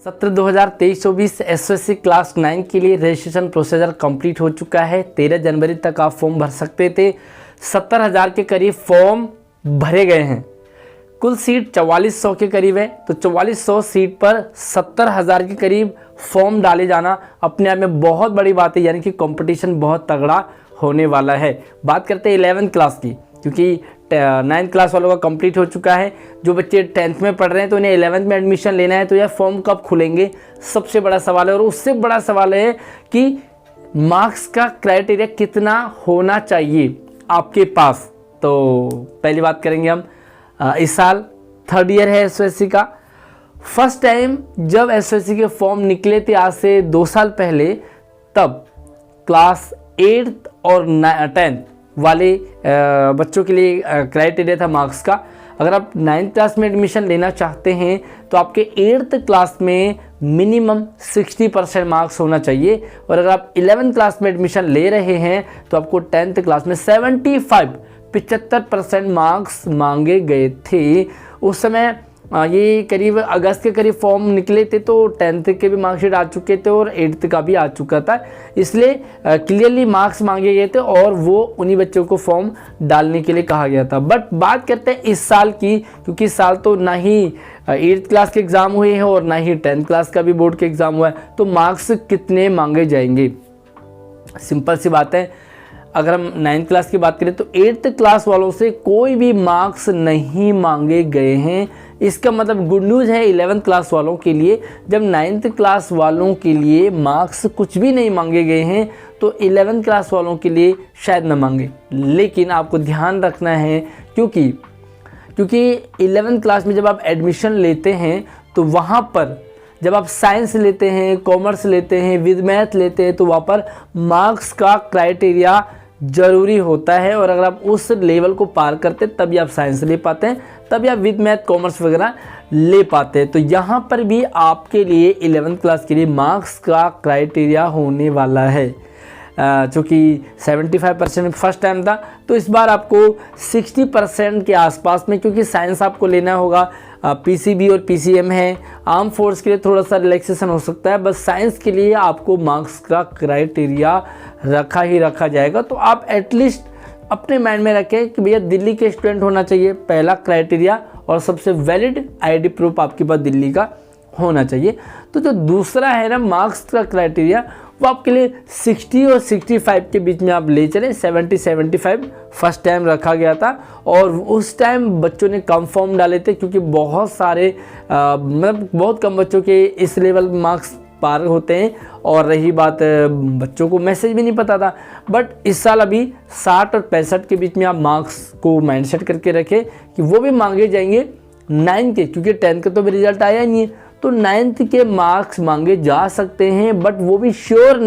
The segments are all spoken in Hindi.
सत्र 2023-24 एसएससी क्लास 9 के लिए रजिस्ट्रेशन प्रोसीजर कंप्लीट हो चुका है। 13 जनवरी तक आप फॉर्म भर सकते थे। 70,000 के करीब फॉर्म भरे गए हैं। कुल सीट 4400 के करीब है, तो 4400 सीट पर 70,000 के करीब फॉर्म डाले जाना अपने आप में बहुत बड़ी बात है, यानी कि कंपटीशन बहुत तगड़ा होने वाला है। बात करते हैं 11th क्लास की, क्योंकि 9th क्लास वालों का कंप्लीट हो चुका है। जो बच्चे 10th में पढ़ रहे हैं तो इन्हें 11th में एडमिशन लेना है, तो यह फॉर्म कब खुलेंगे, सबसे बड़ा सवाल है। और उससे बड़ा सवाल है कि मार्क्स का क्राइटेरिया कितना होना चाहिए आपके पास। तो पहली बात करेंगे हम, इस साल 3rd ईयर है एसएससी का। फर्स्ट टाइम जब एसएससी के फॉर्म निकले थे आज से 2 साल पहले, तब क्लास 8th और 10th वाले बच्चों के लिए क्राइटेरिया था मार्क्स का। अगर आप 9th क्लास में एडमिशन लेना चाहते हैं तो आपके 8th क्लास में मिनिमम 60% मार्क्स होना चाहिए, और अगर आप 11th क्लास में एडमिशन ले रहे हैं तो आपको 10th क्लास में 75% मार्क्स मांगे गए थे। उस समय ये करीब अगस्त के करीब फॉर्म निकले थे, तो 10th के भी मार्कशीट आ चुके थे और 8th का भी आ चुका था, इसलिए क्लियरली मार्क्स मांगे गए थे और वो उन्हीं बच्चों को फॉर्म डालने के लिए कहा गया था। बट बात करते हैं इस साल की, क्योंकि इस साल तो ना ही 8th क्लास के एग्ज़ाम हुए हैं और ना ही 10th क्लास का भी बोर्ड के एग्ज़ाम हुआ है, तो मार्क्स कितने मांगे जाएंगे। सिंपल सी बात है, अगर हम 9th क्लास की बात करें तो 8th क्लास वालों से कोई भी मार्क्स नहीं मांगे गए हैं। इसका मतलब गुड न्यूज़ है 11th क्लास वालों के लिए। जब 9th क्लास वालों के लिए मार्क्स कुछ भी नहीं मांगे गए हैं, तो 11th क्लास वालों के लिए शायद न मांगे। लेकिन आपको ध्यान रखना है, क्योंकि 11th क्लास में जब आप एडमिशन लेते हैं तो वहाँ पर जब आप साइंस लेते हैं, कॉमर्स लेते हैं, विद मैथ लेते हैं, तो वहाँ पर मार्क्स का क्राइटेरिया ज़रूरी होता है। और अगर आप उस लेवल को पार करते तभी आप साइंस ले पाते हैं, तभी आप विद मैथ कॉमर्स वगैरह ले पाते हैं। तो यहाँ पर भी आपके लिए 11th क्लास के लिए मार्क्स का क्राइटेरिया होने वाला है। चूँकि 75% फर्स्ट टाइम था, तो इस बार आपको 60% के आसपास में, क्योंकि साइंस आपको लेना होगा, पीसीबी और पीसीएम है। आर्म फोर्स के लिए थोड़ा सा रिलैक्सेशन हो सकता है, बस साइंस के लिए आपको मार्क्स का क्राइटेरिया रखा ही रखा जाएगा। तो आप एटलीस्ट अपने माइंड में रखें कि भैया दिल्ली के स्टूडेंट होना चाहिए, पहला क्राइटेरिया, और सबसे वैलिड आईडी प्रूफ आपके पास दिल्ली का होना चाहिए। तो जो दूसरा है ना मार्क्स का क्राइटेरिया, वो आपके लिए 60 और 65 के बीच में आप ले चलें। 70-75 फर्स्ट टाइम रखा गया था, और उस टाइम बच्चों ने कम फॉर्म डाले थे, क्योंकि बहुत सारे मतलब बहुत कम बच्चों के इस लेवल मार्क्स पार होते हैं। और रही बात बच्चों को मैसेज भी नहीं पता था। बट इस साल अभी 60 और 65 के बीच में आप मार्क्स को माइंडसेट करके रखें कि वो भी मांगे जाएंगे 9 के, क्योंकि 10 का तो भी रिजल्ट आया ही नहीं है, तो 9th के मार्क्स मांगे जा सकते हैं। बट वो भी श्योर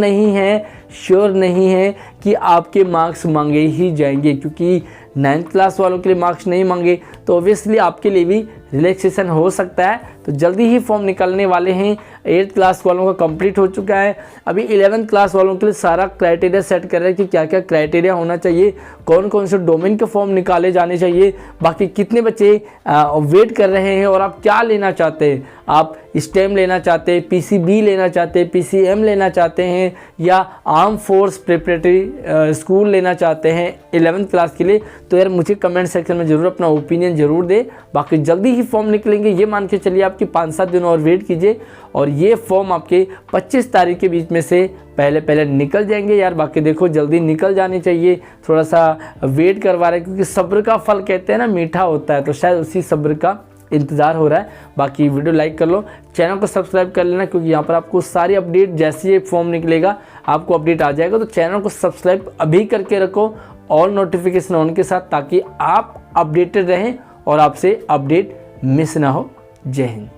नहीं है कि आपके मार्क्स मांगे ही जाएंगे, क्योंकि 9th क्लास वालों के लिए मार्क्स नहीं मांगे तो ऑब्वियसली आपके लिए भी रिलैक्सेशन हो सकता है। तो जल्दी ही फॉर्म निकलने वाले हैं। 8th क्लास वालों का कंप्लीट हो चुका है। अभी 11th क्लास वालों के लिए सारा क्राइटेरिया सेट कर रहे हैं कि क्या क्या क्राइटेरिया होना चाहिए, कौन कौन से डोमेन के फॉर्म निकाले जाने चाहिए, बाकी कितने बच्चे वेट कर रहे हैं, और आप क्या लेना चाहते हैं। आप स्टेम लेना चाहते हैं, पीसीबी लेना चाहते हैं, पीसीएम लेना चाहते हैं, या आर्म फोर्स प्रिपरेटरी स्कूल लेना चाहते हैं 11th क्लास के लिए, तो यार मुझे कमेंट सेक्शन में ज़रूर अपना ओपिनियन ज़रूर दे। बाकी जल्दी ही फॉर्म निकलेंगे, ये मान के चलिए आपकी 5-7 दिन और वेट कीजिए, और ये फॉर्म आपके 25 तारीख के बीच में से पहले निकल जाएंगे। यार बाकी देखो जल्दी निकल जाने चाहिए, थोड़ा सा वेट करवा रहे हैं, क्योंकि सब्र का फल कहते हैं ना मीठा होता है, तो शायद उसी सब्र का इंतज़ार हो रहा है। बाकी वीडियो लाइक कर लो, चैनल को सब्सक्राइब कर लेना, क्योंकि यहाँ पर आपको सारी अपडेट जैसे ये फॉर्म निकलेगा आपको अपडेट आ जाएगा। तो चैनल को सब्सक्राइब अभी करके रखो, ऑल नोटिफिकेशन ऑन के साथ, ताकि आप अपडेटेड रहें और आपसे अपडेट मिस ना हो। जय हिंद।